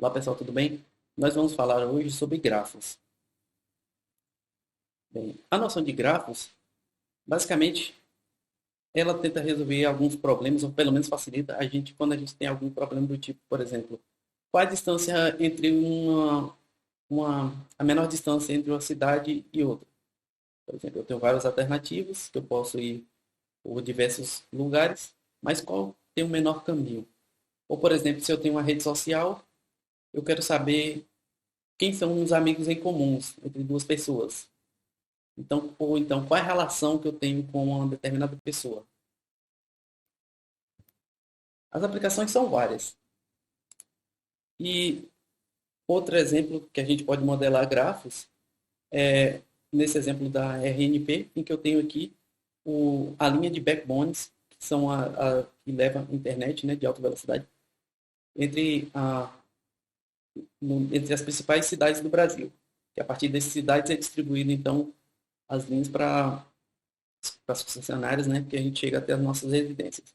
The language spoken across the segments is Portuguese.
Olá pessoal, tudo bem? Nós vamos falar hoje sobre grafos. Bem, a noção de grafos, basicamente, ela tenta resolver alguns problemas, ou pelo menos facilita a gente quando a gente tem algum problema do tipo, por exemplo, qual a distância entre a menor distância entre uma cidade e outra. Por exemplo, eu tenho várias alternativas que eu posso ir por diversos lugares, mas qual tem o menor caminho? Ou, por exemplo, se eu tenho uma rede social, eu quero saber quem são os amigos em comuns entre duas pessoas. Então, ou então, qual é a relação que eu tenho com uma determinada pessoa? As aplicações são várias. E outro exemplo que a gente pode modelar grafos é nesse exemplo da RNP, em que eu tenho aqui a linha de backbones, que são que leva a internet, né, de alta velocidade, entre, entre as principais cidades do Brasil. E a partir dessas cidades é distribuído, então, as linhas para as concessionárias, né, que a gente chega até as nossas residências.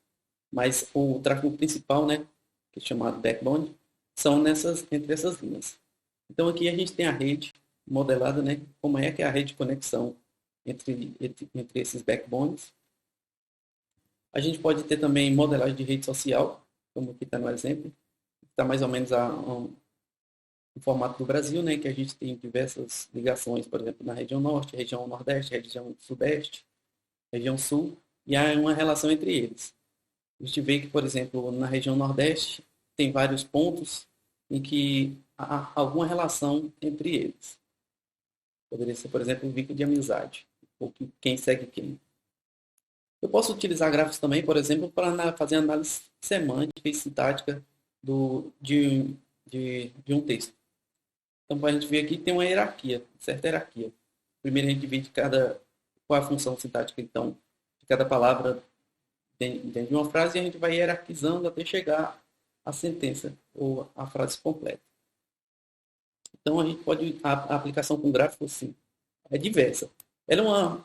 Mas o tráfego principal, né, que é chamado backbone, são entre essas linhas. Então aqui a gente tem a rede modelada, né, como é que é a rede de conexão entre esses backbones. A gente pode ter também modelagem de rede social, como aqui está no exemplo, está mais ou menos o formato do Brasil, né, que a gente tem diversas ligações, por exemplo, na região norte, região nordeste, região sudeste, região sul, e há uma relação entre eles. A gente vê que, por exemplo, na região Nordeste, tem vários pontos em que há alguma relação entre eles. Poderia ser, por exemplo, um vínculo de amizade, ou quem segue quem. Eu posso utilizar gráficos também, por exemplo, para fazer análise semântica e sintática de um texto. Então, para a gente ver aqui, tem uma hierarquia, certa hierarquia. Primeiro, a gente vê qual é a função sintática, então, de cada palavra dentro de uma frase, e a gente vai hierarquizando até chegar à sentença ou à frase completa. Então a gente pode a aplicação com gráfico assim é diversa. Ela é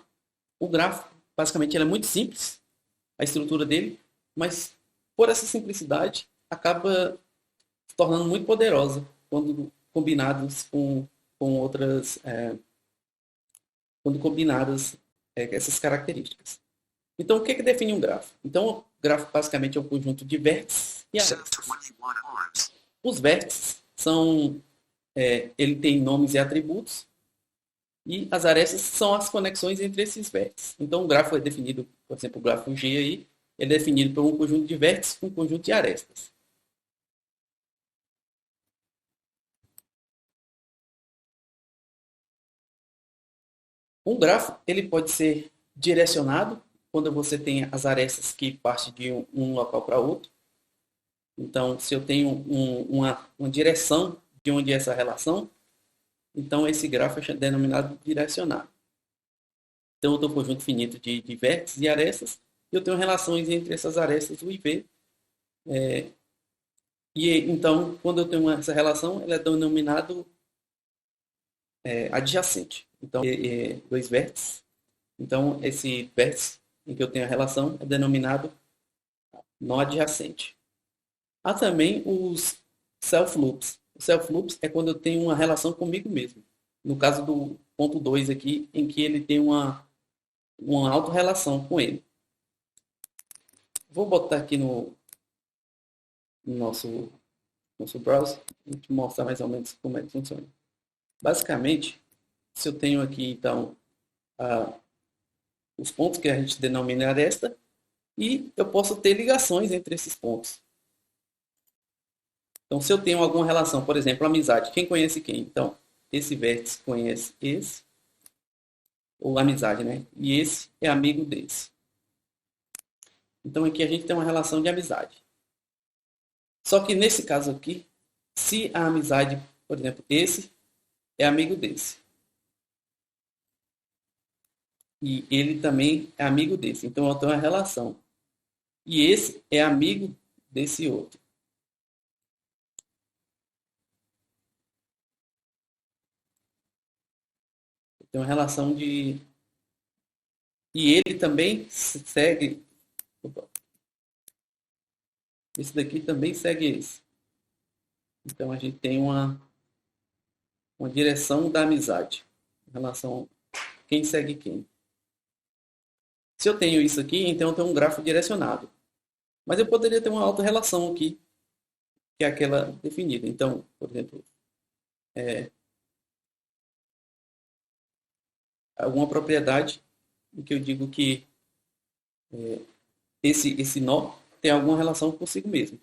o gráfico basicamente ela é muito simples a estrutura dele, mas por essa simplicidade acaba se tornando muito poderosa quando combinados com outras quando combinadas essas características. Então, o que define um gráfico? Então, o gráfico basicamente é um conjunto de vértices e arestas. Os vértices ele tem nomes e atributos, e as arestas são as conexões entre esses vértices. Então, o gráfico é definido, por exemplo, o gráfico G aí, ele é definido por um conjunto de vértices com um conjunto de arestas. Um gráfico ele pode ser direcionado quando você tem as arestas que partem de um local para outro. Então, se eu tenho uma direção de onde é essa relação, então esse gráfico é denominado direcionado. Então, eu tenho um conjunto finito de vértices e arestas, e eu tenho relações entre essas arestas U e V. E então, quando eu tenho essa relação, ela é denominado adjacente. Então, dois vértices. Então, esse vértice em que eu tenho a relação é denominado nó adjacente. Há também os self-loops. O self-loops é quando eu tenho uma relação comigo mesmo. No caso do ponto 2 aqui, em que ele tem uma autorrelação com ele. Vou botar aqui no nosso browser e te mostrar mais ou menos como é que funciona. Basicamente, se eu tenho aqui, então, os pontos que a gente denomina aresta, e eu posso ter ligações entre esses pontos. Então, se eu tenho alguma relação, por exemplo, amizade, quem conhece quem? Então, esse vértice conhece esse, ou amizade, né? E esse é amigo desse. Então, aqui a gente tem uma relação de amizade. Só que nesse caso aqui, se a amizade, por exemplo, esse é amigo desse, e ele também é amigo desse, então eu tenho uma relação. E esse é amigo desse outro. Tem uma relação de. E ele também segue. Opa, esse daqui também segue esse. Então a gente tem uma direção da amizade em relação a quem segue quem. Se eu tenho isso aqui, então eu tenho um grafo direcionado. Mas eu poderia ter uma autorrelação aqui, que é aquela definida. Então, por exemplo, alguma propriedade em que eu digo que esse nó tem alguma relação consigo mesmo.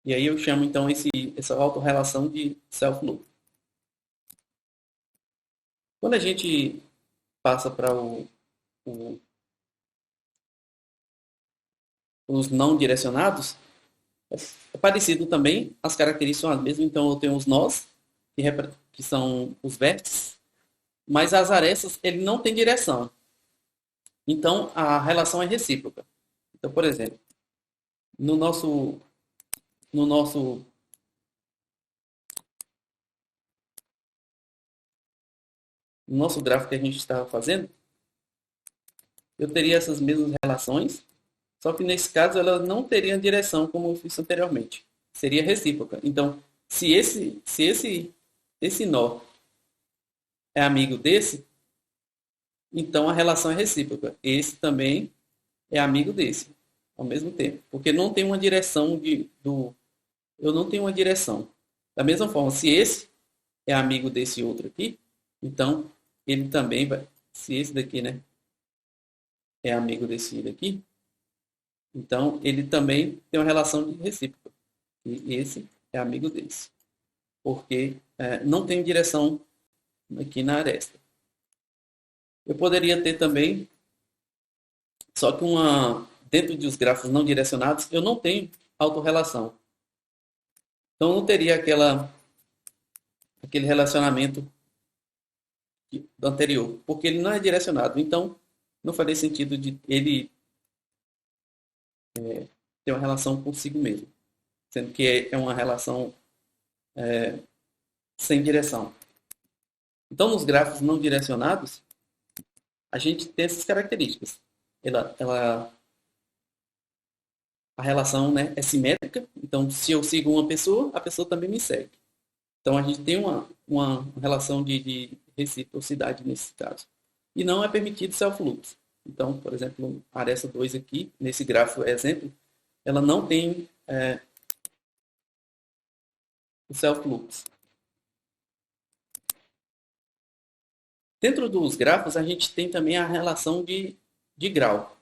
E aí eu chamo então essa autorrelação de self-loop. Quando a gente passa para os não direcionados, é parecido também, as características são as mesmas, então eu tenho os nós, que são os vértices, mas as arestas ele não tem direção. Então a relação é recíproca. Então, por exemplo, no nosso no nosso no nosso gráfico que a gente estava fazendo, eu teria essas mesmas relações, só que nesse caso elas não teriam direção como eu fiz anteriormente. Seria recíproca. Então, se esse nó é amigo desse, então a relação é recíproca. Esse também é amigo desse, ao mesmo tempo. Porque não tem uma direção eu não tenho uma direção. Da mesma forma, se esse é amigo desse outro aqui, então ele também vai. Se esse daqui, né, é amigo desse daqui, então ele também tem uma relação de recíproca. E esse é amigo desse. Porque não tem direção aqui na aresta. Eu poderia ter também, só que dentro dos grafos não direcionados, eu não tenho autorrelação. Então eu não teria aquele relacionamento do anterior, porque ele não é direcionado. Então não faria sentido de ele ter uma relação consigo mesmo, sendo que é uma relação sem direção. Então nos grafos não direcionados, a gente tem essas características. A relação, né, é simétrica, então se eu sigo uma pessoa, a pessoa também me segue. Então a gente tem uma relação de reciprocidade nesse caso. E não é permitido self-loops. Então, por exemplo, a aresta 2 aqui, nesse gráfico exemplo, ela não tem o self-loops. Dentro dos grafos, a gente tem também a relação de grau.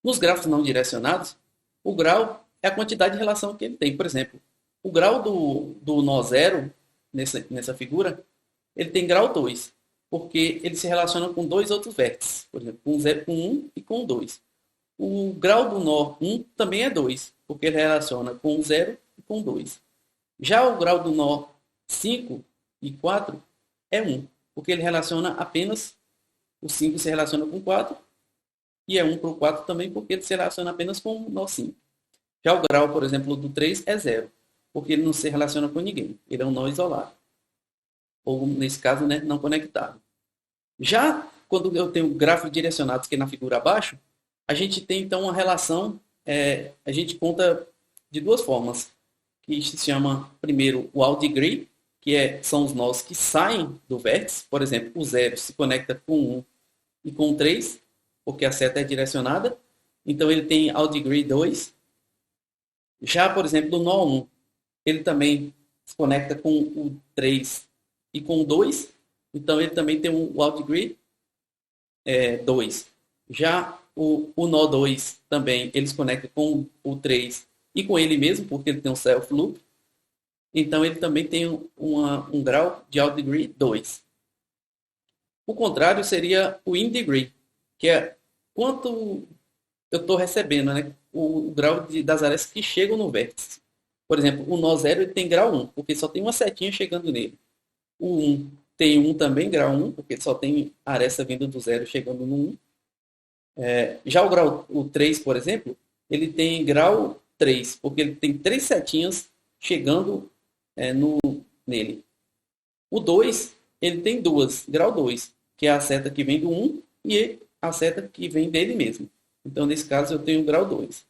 Nos grafos não direcionados, o grau é a quantidade de relação que ele tem. Por exemplo, o grau do nó zero, nessa figura, ele tem grau 2, porque ele se relaciona com dois outros vértices. Por exemplo, com 1 e com 2. O grau do nó 1 também é 2, porque ele relaciona com 0 e com 2. Já o grau do nó 5 e 4 é 1, porque ele relaciona apenas, o 5 se relaciona com 4, e é 1 para o 4 também, porque ele se relaciona apenas com o nó 5. Já o grau, por exemplo, do 3 é 0, porque ele não se relaciona com ninguém, ele é um nó isolado. Ou, nesse caso, né, não conectado. Já quando eu tenho gráficos direcionados, que é na figura abaixo, a gente tem então uma relação, a gente conta de duas formas, que se chama primeiro o out degree, que são os nós que saem do vértice. Por exemplo, o 0 se conecta com 1 e com 3, porque a seta é direcionada, então ele tem out degree 2. Já, por exemplo, o nó 1, ele também se conecta com o 3 e com o 2, então ele também tem um out degree 2. Já o nó 2 também, ele se conecta com o 3 e com ele mesmo, porque ele tem um self loop. Então ele também tem um grau de out degree 2. O contrário seria o in degree, que é quanto eu estou recebendo, né? O grau das arestas que chegam no vértice. Por exemplo, o nó 0 ele tem grau 1, porque só tem uma setinha chegando nele. O 1 tem 1 também, grau 1, porque só tem aresta vindo do 0 chegando no 1. Já o 3, por exemplo, ele tem grau 3, porque ele tem 3 setinhas chegando nele. O 2, ele tem 2, grau 2, que é a seta que vem do 1 e a seta que vem dele mesmo. Então, nesse caso, eu tenho grau 2.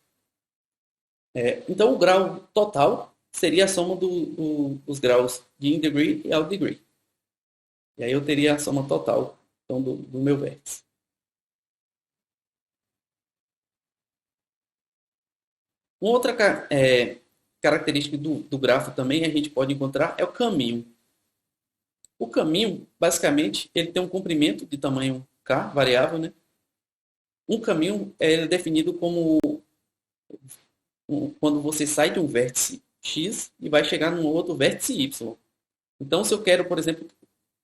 Então, o grau total seria a soma dos graus de in degree e out degree. E aí eu teria a soma total então, do meu vértice. Uma outra característica do grafo também a gente pode encontrar é o caminho. O caminho, basicamente, ele tem um comprimento de tamanho k, variável, né? Um caminho é definido como quando você sai de um vértice x e vai chegar num outro vértice y. Então, se eu quero, por exemplo,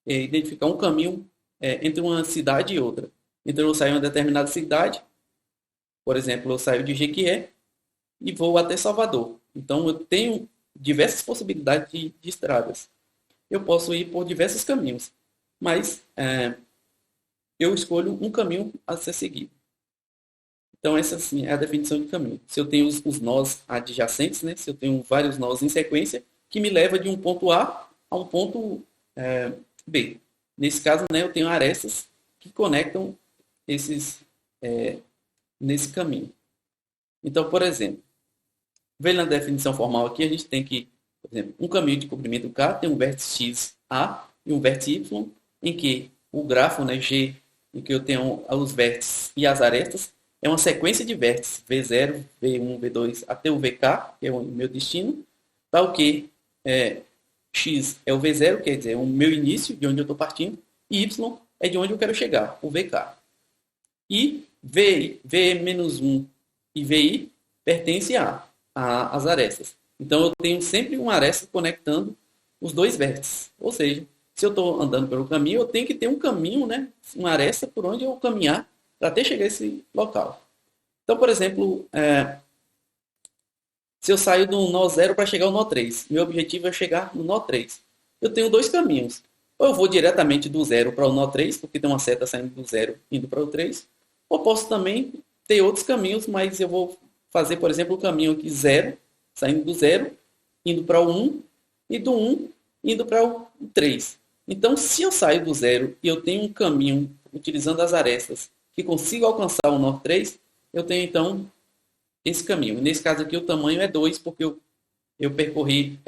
identificar um caminho entre uma cidade e outra. Então, eu saio em uma determinada cidade, por exemplo, eu saio de Jequié e vou até Salvador. Então, eu tenho diversas possibilidades de estradas. Eu posso ir por diversos caminhos, mas eu escolho um caminho a ser seguido. Então, essa sim é a definição de caminho. Se eu tenho os nós adjacentes, né? Se eu tenho vários nós em sequência, que me leva de um ponto A um ponto B. Nesse caso, né, eu tenho arestas que conectam esses nesse caminho. Então, por exemplo, vendo na definição formal aqui, a gente tem que, por exemplo, um caminho de comprimento K tem um vértice X A e um vértice Y, em que o grafo, né, G, em que eu tenho os vértices e as arestas, é uma sequência de vértices V0, V1, V2 até o VK, que é o meu destino, tal que X é o V0, quer dizer, é o meu início, de onde eu estou partindo, e Y é de onde eu quero chegar, o VK. E V-1 e VI pertencem às arestas. Então, eu tenho sempre uma aresta conectando os dois vértices. Ou seja, se eu estou andando pelo caminho, eu tenho que ter um caminho, né, uma aresta por onde eu caminhar para até chegar a esse local. Então, por exemplo, se eu saio do nó 0 para chegar ao nó 3, meu objetivo é chegar no nó 3. Eu tenho dois caminhos. Ou eu vou diretamente do 0 para o nó 3, porque tem uma seta saindo do 0 indo para o 3. Ou posso também ter outros caminhos, mas eu vou fazer, por exemplo, o caminho aqui 0, saindo do 0, indo para o 1, e do 1 indo para o 3. Então, se eu saio do 0 e eu tenho um caminho utilizando as arestas que consigo alcançar o nó 3, eu tenho então esse caminho. Nesse caso aqui o tamanho é 2, porque eu percorri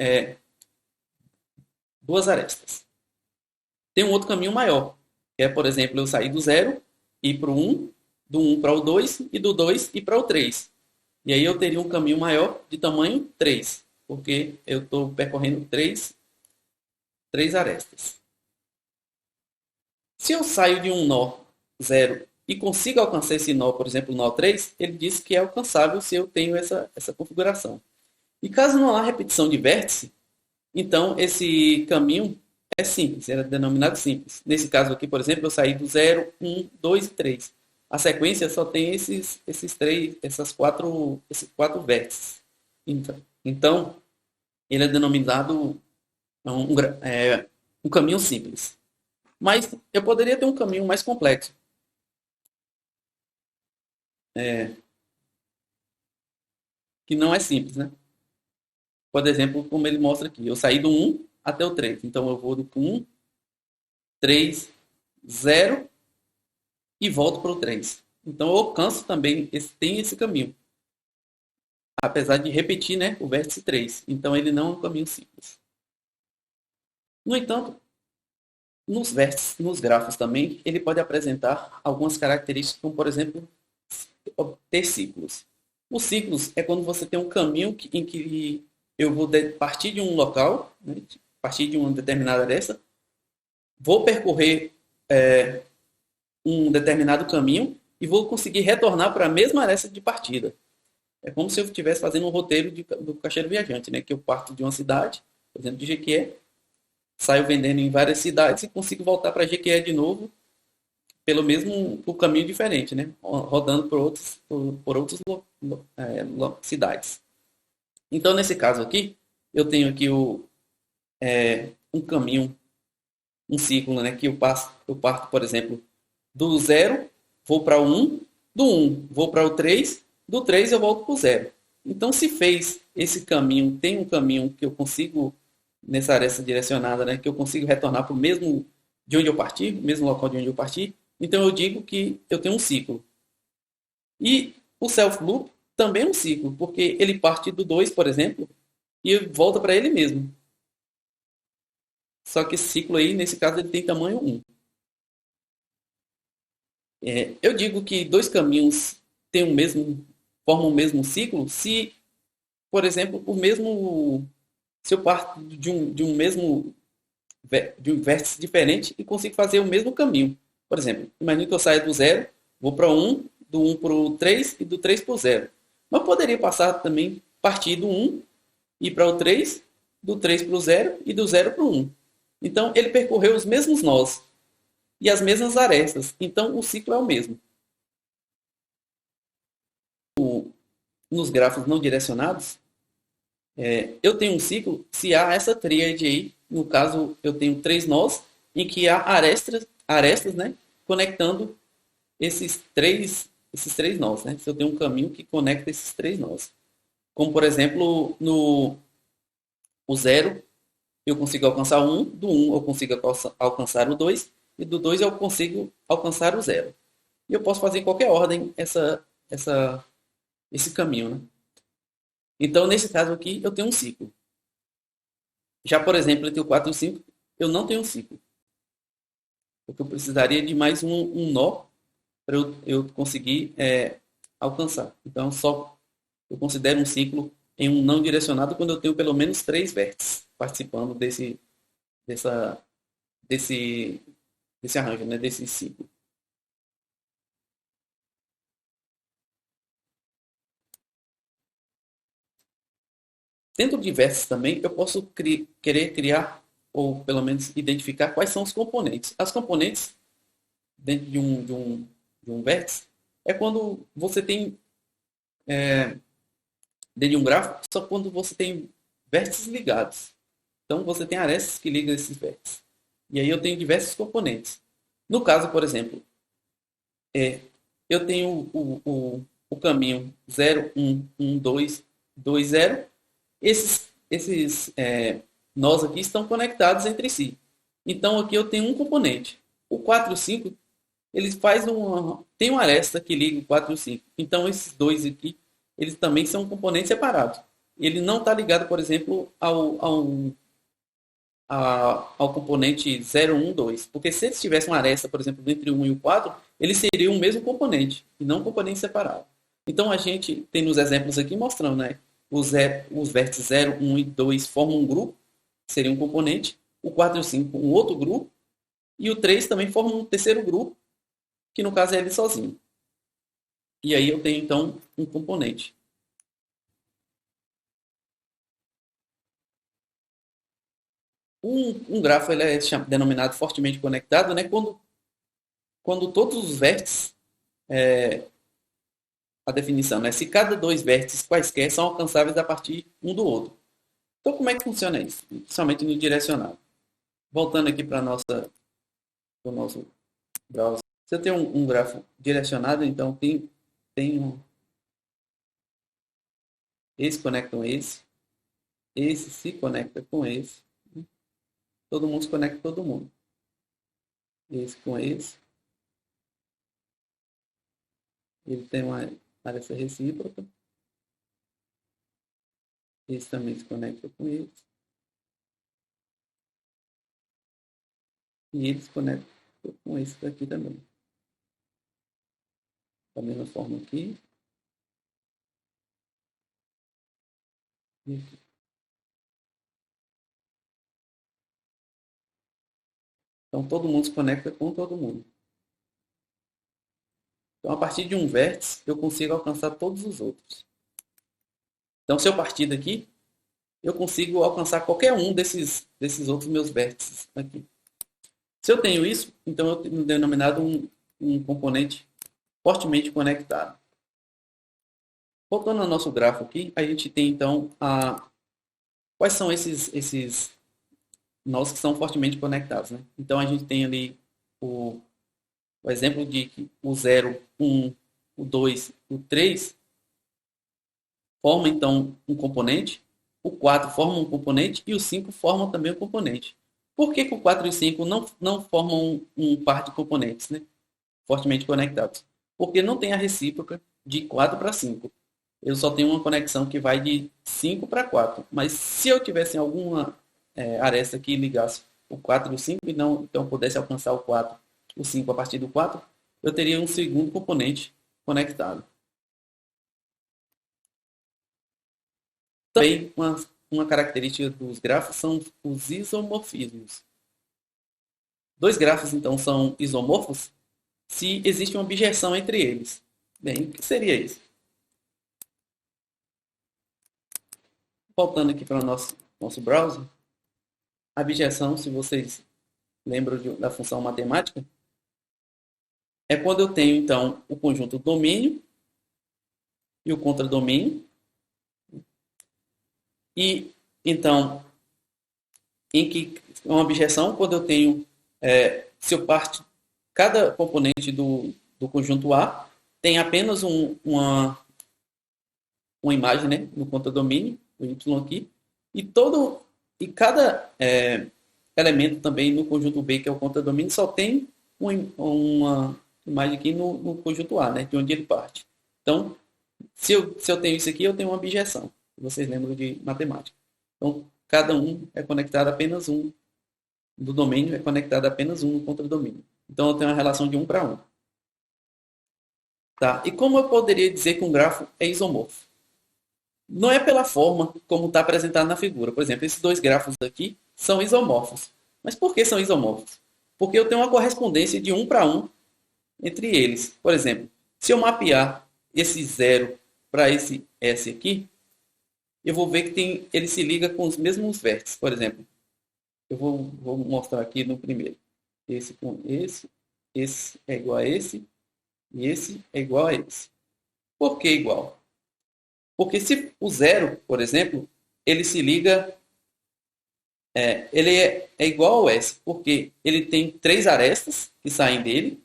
duas arestas. Tem um outro caminho maior, que é, por exemplo, eu sair do 0 e ir para o 1, do 1 para o 2 e do 2 ir para o 3. E aí eu teria um caminho maior de tamanho 3, porque eu estou percorrendo três arestas. Se eu saio de um nó 0 e consigo alcançar esse nó, por exemplo, o nó 3, ele diz que é alcançável se eu tenho essa configuração. E caso não há repetição de vértice, então esse caminho é simples, é denominado simples. Nesse caso aqui, por exemplo, eu saí do 0, 1, 2 e 3. A sequência só tem esses quatro vértices. Então, ele é denominado um caminho simples. Mas eu poderia ter um caminho mais complexo. Que não é simples, né? Por exemplo, como ele mostra aqui, eu saí do 1 até o 3. Então, eu vou do 1, 3, 0 e volto para o 3. Então, eu alcanço também, tem esse caminho. Apesar de repetir, né, o vértice 3. Então, ele não é um caminho simples. No entanto, nos vértices, nos grafos também, ele pode apresentar algumas características, como, por exemplo, ter ciclos. Os ciclos é quando você tem um caminho em que eu vou partir de um local, né, partir de uma determinada aresta, vou percorrer um determinado caminho e vou conseguir retornar para a mesma aresta de partida. É como se eu estivesse fazendo um roteiro do caixeiro viajante, né, que eu parto de uma cidade, por exemplo, de Jequié, saio vendendo em várias cidades e consigo voltar para Jequié de novo pelo mesmo caminho diferente, né, rodando por outras cidades. Então, nesse caso aqui, eu tenho aqui um caminho, um ciclo, né, que eu parto, por exemplo, do 0, vou para o 1, do 1 vou para o 3, do 3 eu volto para o 0. Então, se fez esse caminho, tem um caminho que eu consigo, nessa aresta direcionada, né, que eu consigo retornar para o mesmo de onde eu parti, o mesmo local de onde eu parti, então eu digo que eu tenho um ciclo. E o self-loop também é um ciclo, porque ele parte do 2, por exemplo, e volta para ele mesmo. Só que esse ciclo aí, nesse caso, ele tem tamanho 1. Eu digo que dois caminhos têm formam o mesmo ciclo se, por exemplo, se eu parto de um vértice diferente e consigo fazer o mesmo caminho. Por exemplo, imagine que eu saio do 0, vou para o 1, do 1 para o 3 e do 3 para o 0. Mas eu poderia passar também, partir do 1, ir para o 3, do 3 para o 0 e do 0 para o 1. Então, ele percorreu os mesmos nós e as mesmas arestas. Então, o ciclo é o mesmo. Nos grafos não direcionados, eu tenho um ciclo se há essa tríade aí. No caso, eu tenho 3 nós em que há arestas, né, conectando esses três nós. Né? Se eu tenho um caminho que conecta esses 3 nós. Como, por exemplo, no o 0, eu consigo alcançar o 1, do 1 eu consigo alcançar o 2, e do 2 eu consigo alcançar o 0. E eu posso fazer em qualquer ordem esse caminho. Né? Então, nesse caso aqui, eu tenho um ciclo. Já, por exemplo, entre o 4 e o 5, eu não tenho um ciclo. Porque eu precisaria de mais um nó para eu conseguir alcançar. Então, eu considero um ciclo em um não direcionado quando eu tenho pelo menos 3 vértices participando dessa, desse, desse arranjo, né? Desse ciclo. Dentro de vértices também, eu posso querer criar, ou pelo menos identificar quais são os componentes. As componentes, dentro de um vértice, é quando você tem, dentro de um gráfico, só quando você tem vértices ligados. Então, você tem arestas que ligam esses vértices. E aí eu tenho diversos componentes. No caso, por exemplo, eu tenho o caminho 0, 1, 1, 2, 2, 0. Esses nós aqui estão conectados entre si. Então, aqui eu tenho um componente. O 4 e o 5, eles tem uma aresta que liga o 4 e o 5. Então, esses dois aqui, eles também são componentes separados. Ele não está ligado, por exemplo, ao componente 0, 1, 2. Porque se eles tivessem uma aresta, por exemplo, entre o 1 e o 4, eles seriam o mesmo componente, e não componentes separados. Então a gente tem nos exemplos aqui mostrando, né? Os vértices 0, 1 e 2 formam um grupo, que seria um componente. O 4 e o 5, um outro grupo. E o 3 também forma um terceiro grupo, que no caso é ele sozinho. E aí eu tenho, então, um componente. Um grafo ele é denominado fortemente conectado, né? Quando todos os vértices, a definição, né? Se cada dois vértices quaisquer são alcançáveis a partir um do outro. Então, como é que funciona isso? Principalmente no direcionado. Voltando aqui para o nosso browser. Se eu tenho um grafo direcionado, então esse conecta com esse se conecta com esse, todo mundo se conecta com todo mundo. Esse com esse. Ele tem uma área recíproca. Esse também se conecta com esse. E ele se conecta com esse daqui também. Da mesma forma aqui. E aqui. Então todo mundo se conecta com todo mundo. Então a partir de um vértice eu consigo alcançar todos os outros. Então se eu partir daqui, eu consigo alcançar qualquer um desses outros meus vértices aqui. Se eu tenho isso, então eu tenho denominado um componente fortemente conectado. Voltando ao nosso gráfico aqui, a gente tem então quais são esses nós que são fortemente conectados. Né? Então a gente tem ali o exemplo de que o 0, 1, o 2, o 3 formam então um componente, o 4 forma um componente e o 5 forma também um componente. Por que o 4 e o 5 não formam um par de componentes, né? Fortemente conectados? Porque não tem a recíproca de 4 para 5. eu só tenho uma conexão que vai de 5 para 4. Mas se eu tivesse alguma aresta que ligasse o 4 e o 5, e não, então pudesse alcançar o 4, o 5 a partir do 4, eu teria um segundo componente conectado. Também uma característica dos grafos são os isomorfismos. Dois grafos, então, são isomorfos se existe uma objeção entre eles. Bem, o que seria isso? Voltando aqui para o nosso browser, a objeção, se vocês lembram da função matemática, é quando eu tenho, então, o conjunto domínio e o contradomínio. E, então, em que uma objeção, quando eu tenho, se eu parto, cada componente do conjunto A tem apenas uma imagem, né, no contradomínio, o Y aqui, e cada elemento também no conjunto B, que é o contradomínio, só tem uma imagem aqui no conjunto A, né, de onde ele parte. Então, se eu tenho isso aqui, eu tenho uma objeção. Vocês lembram de matemática. Então, cada um é conectado a apenas um. Do domínio é conectado a apenas um no contradomínio. Então, eu tenho uma relação de 1 para 1. Tá? E como eu poderia dizer que um grafo é isomorfo? Não é pela forma como está apresentado na figura. Por exemplo, esses dois grafos aqui são isomorfos. Mas por que são isomorfos? Porque eu tenho uma correspondência de 1 para 1 entre eles. Por exemplo, se eu mapear esse 0 para esse S aqui, eu vou ver que ele se liga com os mesmos vértices. Por exemplo, eu vou mostrar aqui no primeiro. Esse com esse é igual a esse, e esse é igual a esse. Por que igual? Porque se o 0, por exemplo, ele se liga, ele é igual ao S, porque ele tem 3 arestas que saem dele,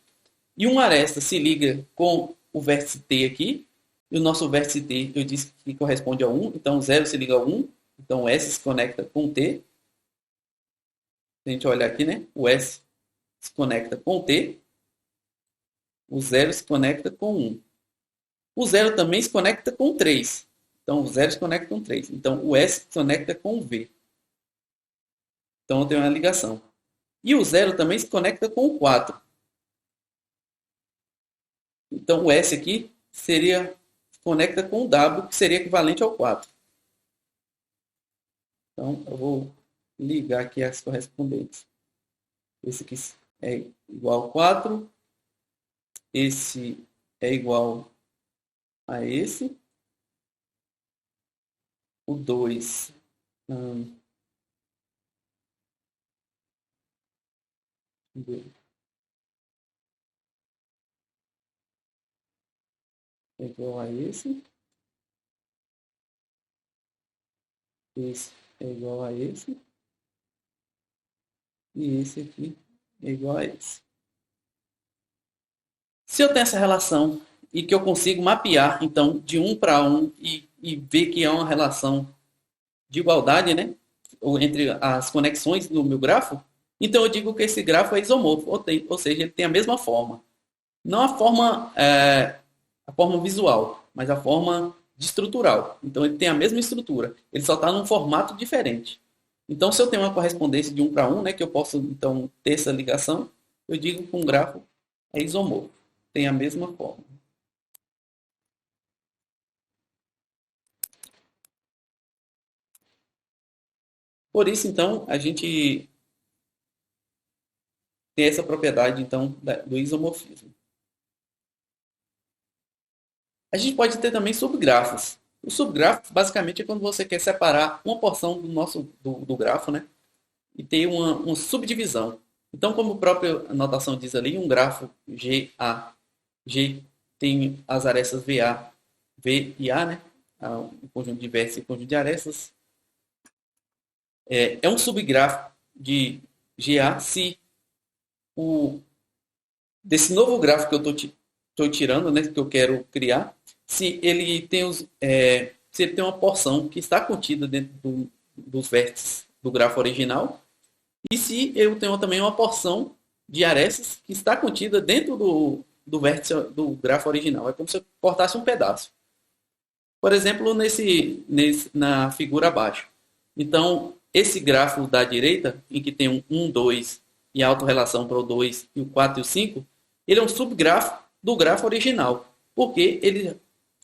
e uma aresta se liga com o vértice T aqui, e o nosso vértice T, eu disse que corresponde a 1, então o 0 se liga a 1, então o S se conecta com o T. Se a gente olhar aqui, né? O S se conecta com o T, o 0 se conecta com 1. O 0 também se conecta com 3. Então, o 0 se conecta com 3. Então, o S se conecta com o V. Então, eu tenho uma ligação. E o 0 também se conecta com o 4. Então, o S aqui se conecta com o W, que seria equivalente ao 4. Então, eu vou ligar aqui as correspondentes. Esse aqui é igual a 4. Esse é igual a esse. O 2 é igual a esse. Esse é igual a esse. E esse aqui é igual a esse. Se eu tenho essa relação e que eu consigo mapear, então, de 1 para 1 e ver que é uma relação de igualdade, né? Entre as conexões do meu grafo, então eu digo que esse grafo é isomorfo, ou seja, ele tem a mesma forma. Não a forma visual, mas a forma estrutural. Então ele tem a mesma estrutura, ele só está num formato diferente. Então se eu tenho uma correspondência de 1 para 1, né, que eu posso então ter essa ligação, eu digo que um grafo é isomorfo, tem a mesma forma. Por isso então a gente tem essa propriedade então do isomorfismo. A gente pode ter também subgrafos. O subgrafo, basicamente, é quando você quer separar uma porção do grafo, né? E ter uma subdivisão. Então, como a própria anotação diz ali, um grafo GA, G tem as arestas VA, V e A, né? Um conjunto de vértices e um conjunto de arestas. É um subgrafo de GA se desse novo gráfico que eu estou tirando, né? Que eu quero criar, se ele tem se ele tem uma porção que está contida dentro dos vértices do grafo original, e se eu tenho também uma porção de arestas que está contida dentro do vértice do grafo original. É como se eu cortasse um pedaço. Por exemplo, na figura abaixo. Então, esse grafo da direita, em que tem um 1, 2 e a autorrelação para o 2 e o 4 e o 5, ele é um subgrafo do grafo original. Porque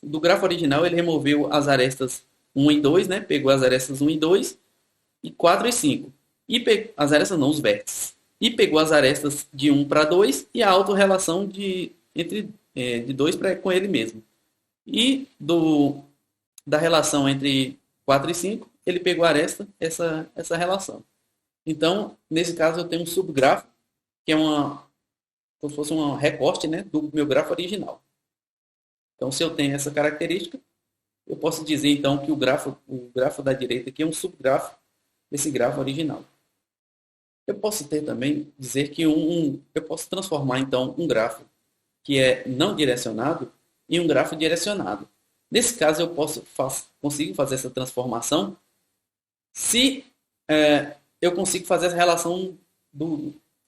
do grafo original ele removeu as arestas 1 e 2, né? Pegou as arestas 1 e 2 e 4 e 5. As arestas não, os vértices. E pegou as arestas de 1 para 2 e a autorrelação de 2 com ele mesmo. E da relação entre 4 e 5, ele pegou a aresta, essa relação. Então, nesse caso, eu tenho um subgrafo, que é como se fosse um recorte, né, do meu grafo original. Então, se eu tenho essa característica, eu posso dizer, então, que o grafo da direita aqui é um subgrafo desse grafo original. Eu posso também dizer que eu posso transformar, então, um grafo que é não direcionado em um grafo direcionado. Nesse caso, eu consigo fazer essa transformação se eu consigo fazer essa relação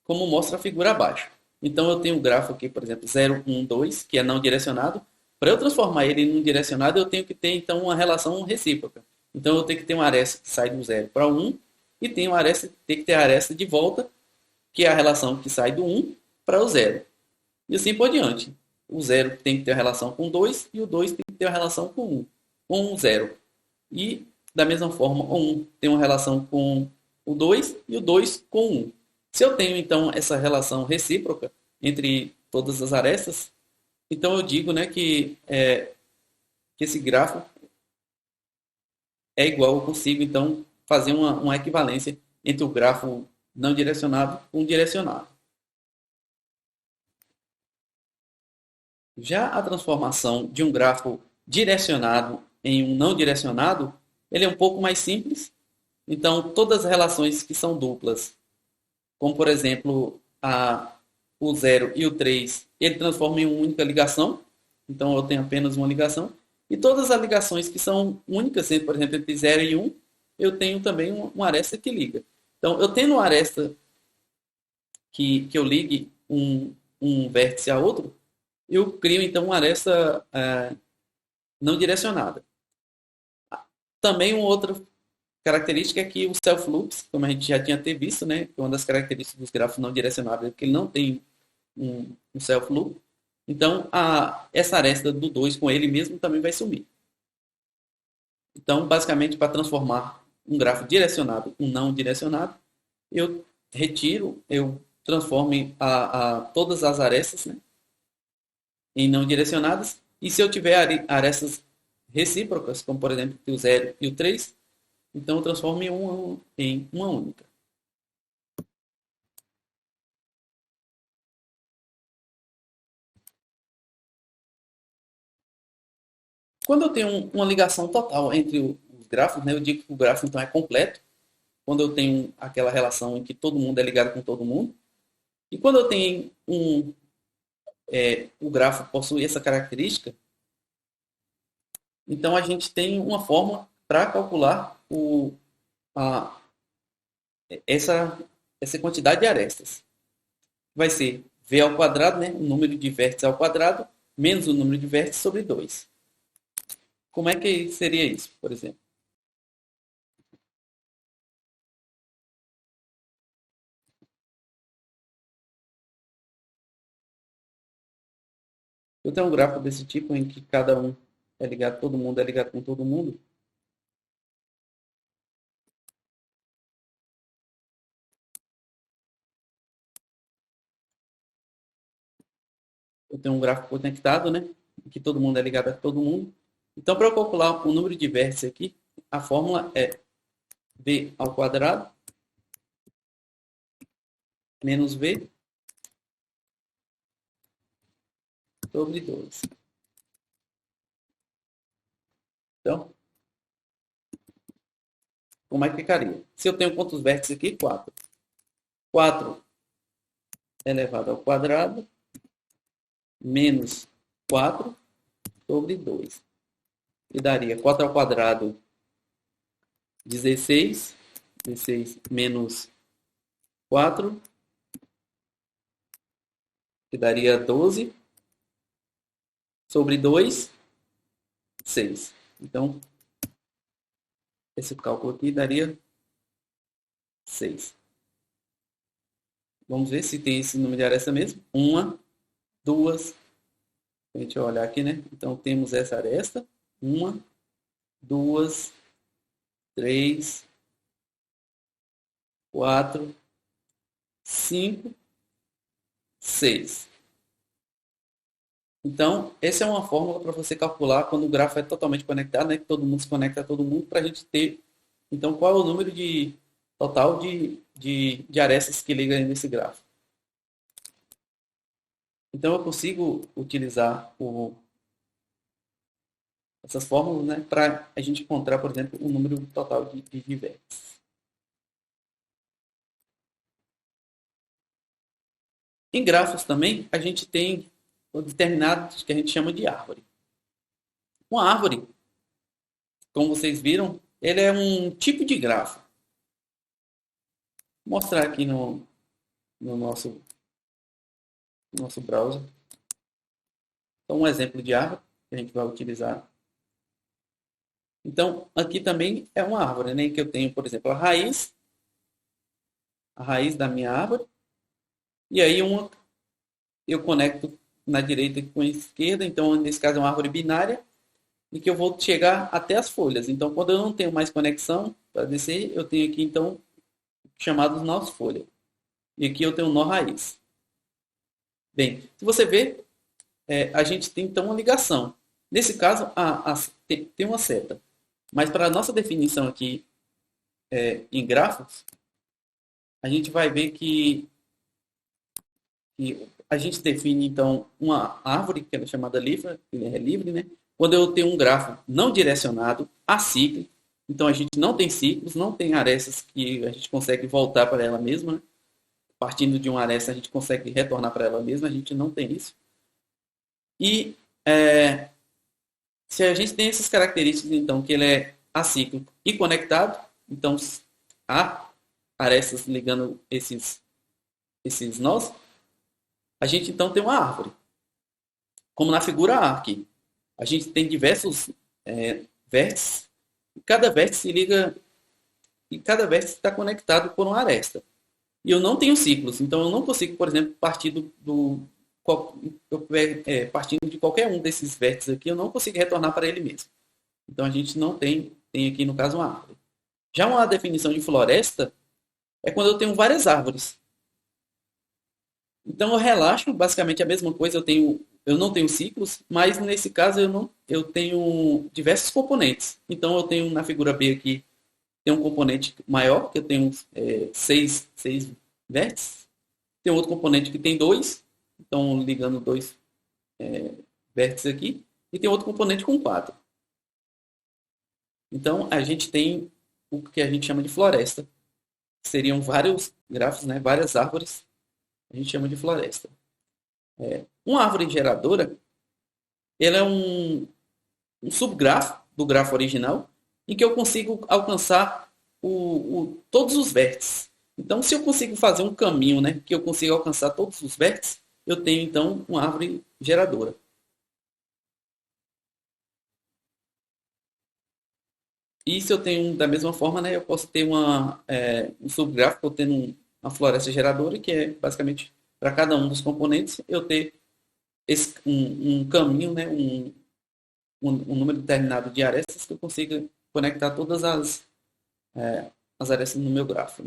como mostra a figura abaixo. Então, eu tenho um grafo aqui, por exemplo, 0, 1, 2, que é não direcionado. Para eu transformar ele em um direcionado, eu tenho que ter, então, uma relação recíproca. Então, eu tenho que ter uma aresta que sai do 0 para o 1 e tem que ter a aresta de volta, que é a relação que sai do 1 para o 0. E assim por diante. O 0 tem que ter a relação com o 2 e o 2 tem que ter a relação com o 1, com o 0. E, da mesma forma, o 1 tem uma relação com o 2 e o 2 com o 1. Se eu tenho, então, essa relação recíproca entre todas as arestas, então eu digo, né, que esse grafo é igual, eu consigo, então, fazer uma equivalência entre o grafo não direcionado com o direcionado. Já a transformação de um grafo direcionado em um não direcionado, ele é um pouco mais simples. Então, todas as relações que são duplas, como por exemplo o 0 e o 3, ele transforma em uma única ligação. Então, eu tenho apenas uma ligação. E todas as ligações que são únicas, por exemplo, entre 0 e 1, eu tenho também uma aresta que liga. Então, eu tendo uma aresta que eu ligue um vértice a outro, eu crio então uma aresta não direcionada. Também uma outra característica é que o self-loops, como a gente já tinha visto, né, uma das características dos grafos não direcionáveis é que ele não tem um self-loop. Então, essa aresta do 2 com ele mesmo também vai sumir. Então, basicamente, para transformar um grafo direcionado em um não direcionado, eu transformo todas as arestas, né, em não direcionadas. E se eu tiver arestas recíprocas, como por exemplo o 0 e o 3, então eu transformo em uma única. Quando eu tenho uma ligação total entre os grafos, né, eu digo que o grafo então é completo. Quando eu tenho aquela relação em que todo mundo é ligado com todo mundo. E quando eu tenho o grafo possui essa característica, então a gente tem uma forma para calcular essa quantidade de arestas. Vai ser V ao quadrado, né, o número de vértices ao quadrado, menos o número de vértices sobre 2. Como é que seria isso, por exemplo? Eu tenho um gráfico desse tipo em que cada um é ligado, todo mundo é ligado com todo mundo. Eu tenho um gráfico conectado, né? Em que todo mundo é ligado a todo mundo. Então, para eu calcular o número de vértices aqui, a fórmula é V ao quadrado menos V sobre 2. Então, como é que ficaria? Se eu tenho quantos vértices aqui? 4. 4 elevado ao quadrado menos 4 sobre 2. E daria 4 ao quadrado 16. 16 menos 4, que daria 12 sobre 2, 6. Então, esse cálculo aqui daria 6. Vamos ver se tem esse número de aresta mesmo. Uma, duas. A gente vai olhar aqui, né? Então, temos essa aresta. Uma, duas, três, quatro, cinco, seis. Então, essa é uma fórmula para você calcular quando o grafo é totalmente conectado, né? Que todo mundo se conecta a todo mundo, para a gente ter, então, qual é o número total de arestas que ligam nesse grafo. Então, eu consigo utilizar essas fórmulas, né, para a gente encontrar, por exemplo, o número total de vértices. Em grafos também, a gente tem determinados que a gente chama de árvore. Uma árvore, como vocês viram, ele é um tipo de grafo. Vou mostrar aqui no nosso browser. Então, um exemplo de árvore que a gente vai utilizar. Então, aqui também é uma árvore, né? Que eu tenho, por exemplo, a raiz da minha árvore. E aí eu conecto na direita com a esquerda. Então, nesse caso, é uma árvore binária. E que eu vou chegar até as folhas. Então, quando eu não tenho mais conexão para descer, eu tenho aqui, então, chamados nós folha. E aqui eu tenho um nó raiz. Bem, se você ver, a gente tem, então, uma ligação. Nesse caso, tem uma seta. Mas para a nossa definição aqui em grafos, a gente vai ver que a gente define, então, uma árvore, que é chamada livre, né? Quando eu tenho um grafo não direcionado, acíclico, então a gente não tem ciclos, não tem arestas que a gente consegue voltar para ela mesma, né? Partindo de uma aresta a gente consegue retornar para ela mesma, a gente não tem isso. E se a gente tem essas características, então, que ele é acíclico e conectado, então há arestas ligando esses nós, a gente então tem uma árvore. Como na figura A aqui. A gente tem diversos vértices, e cada vértice liga, e cada vértice está conectado por uma aresta. E eu não tenho ciclos, então eu não consigo, por exemplo, partir partindo de qualquer um desses vértices aqui, eu não consigo retornar para ele mesmo. Então a gente não tem aqui no caso uma árvore. Já uma definição de floresta é quando eu tenho várias árvores. Então eu relaxo, basicamente a mesma coisa, eu não tenho ciclos, mas nesse caso eu tenho diversos componentes. Então eu tenho na figura B aqui, tem um componente maior, que eu tenho seis vértices. Tem outro componente que tem 2, então ligando 2 vértices aqui. E tem outro componente com 4. Então a gente tem o que a gente chama de floresta. Seriam vários grafos, né, várias árvores, a gente chama de floresta. Uma árvore geradora, ela é um subgrafo do grafo original, em que eu consigo alcançar todos os vértices. Então, se eu consigo fazer um caminho, né, que eu consigo alcançar todos os vértices, eu tenho, então, uma árvore geradora. E se eu tenho, da mesma forma, né, eu posso ter um subgrafo, eu tendo uma floresta geradora, que é, basicamente, para cada um dos componentes, eu ter um caminho, né, um número determinado de arestas que eu consiga conectar todas as arestas no meu grafo.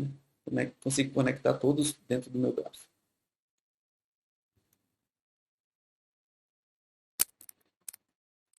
Né? Consigo conectar todos dentro do meu grafo.